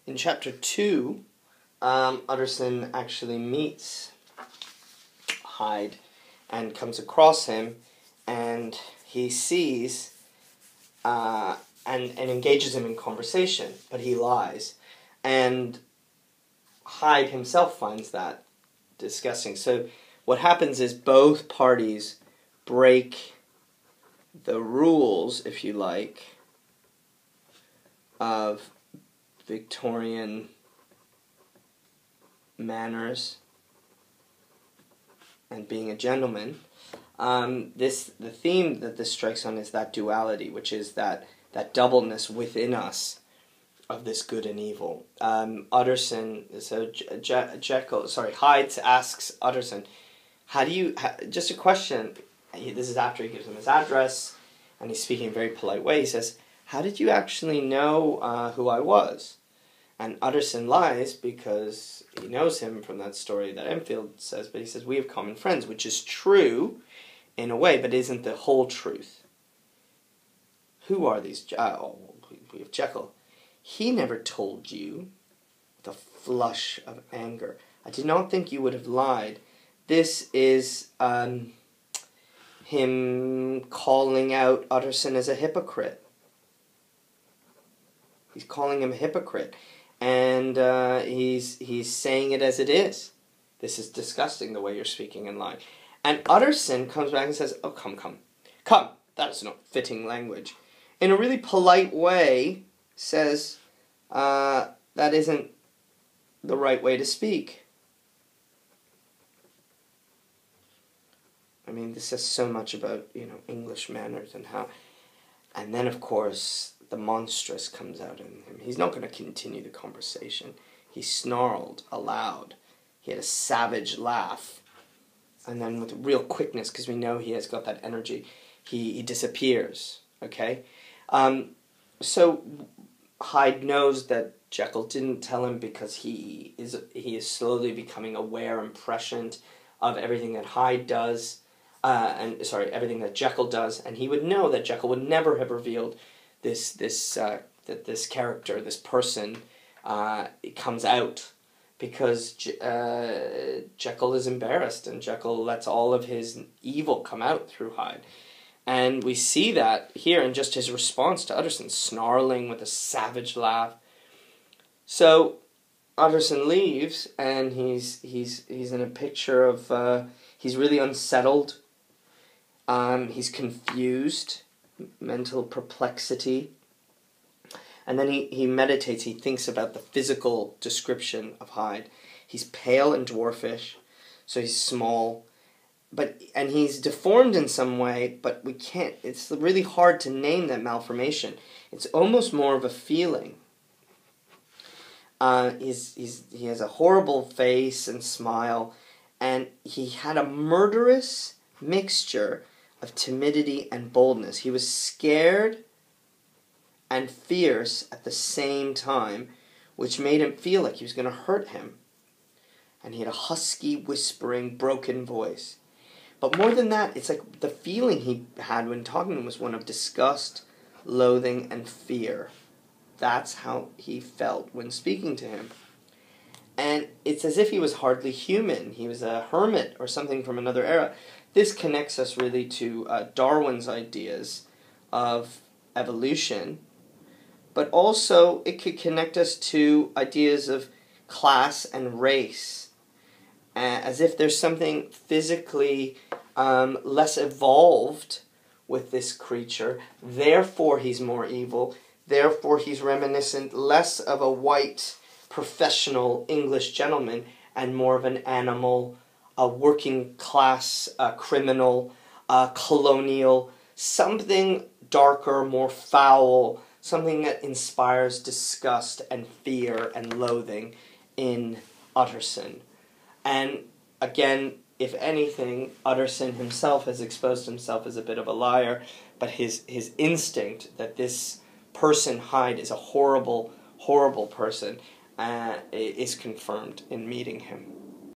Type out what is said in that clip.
in chapter 2, Utterson actually meets Hyde and comes across him, and he sees and engages him in conversation, but he lies. And Hyde himself finds that disgusting. So what happens is both parties break the rules, if you like, of Victorian manners and being a gentleman. The theme that this strikes on is that duality, which is that doubleness within us of this good and evil. Utterson, so Hyde asks Utterson, just a question, this is after he gives him his address, and he's speaking in a very polite way. He says, how did you actually know who I was? And Utterson lies because he knows him from that story that Enfield says, but he says, we have common friends, which is true in a way, but isn't the whole truth. Who are these? We have Jekyll. He never told you, with a flush of anger. I did not think you would have lied. This is him calling out Utterson as a hypocrite. He's calling him a hypocrite. And he's saying it as it is. This is disgusting, the way you're speaking and lying. And Utterson comes back and says, oh, come. That is not fitting language. In a really polite way, says, that isn't the right way to speak. I mean, this says so much about, English manners and how... And then, of course, the monstrous comes out in him. He's not going to continue the conversation. He snarled aloud. He had a savage laugh. And then with real quickness, because we know he has got that energy, he disappears. Okay? So Hyde knows that Jekyll didn't tell him because he is slowly becoming aware and prescient of everything that Hyde does, everything that Jekyll does, and he would know that Jekyll would never have revealed this character, this person, it comes out, because Jekyll is embarrassed, and Jekyll lets all of his evil come out through Hyde. And we see that here in just his response to Utterson, snarling with a savage laugh. So Utterson leaves, and he's in a picture of he's really unsettled. He's confused, mental perplexity. And then he meditates, he thinks about the physical description of Hyde. He's pale and dwarfish, so he's small, and he's deformed in some way, but it's really hard to name that malformation. It's almost more of a feeling. He has a horrible face and smile, and he had a murderous mixture of timidity and boldness. He was scared and fierce at the same time, which made him feel like he was going to hurt him. And he had a husky, whispering, broken voice. But more than that, it's like the feeling he had when talking to him was one of disgust, loathing, and fear. That's how he felt when speaking to him. And it's as if he was hardly human. He was a hermit or something from another era. This connects us really to Darwin's ideas of evolution, but also it could connect us to ideas of class and race, as if there's something physically less evolved with this creature, therefore he's more evil, therefore he's reminiscent less of a white professional English gentleman and more of an animal, a working class criminal, colonial, something darker, more foul, something that inspires disgust and fear and loathing in Utterson. And again, if anything, Utterson himself has exposed himself as a bit of a liar, but his instinct that this person, Hyde, is a horrible, horrible person, is confirmed in meeting him.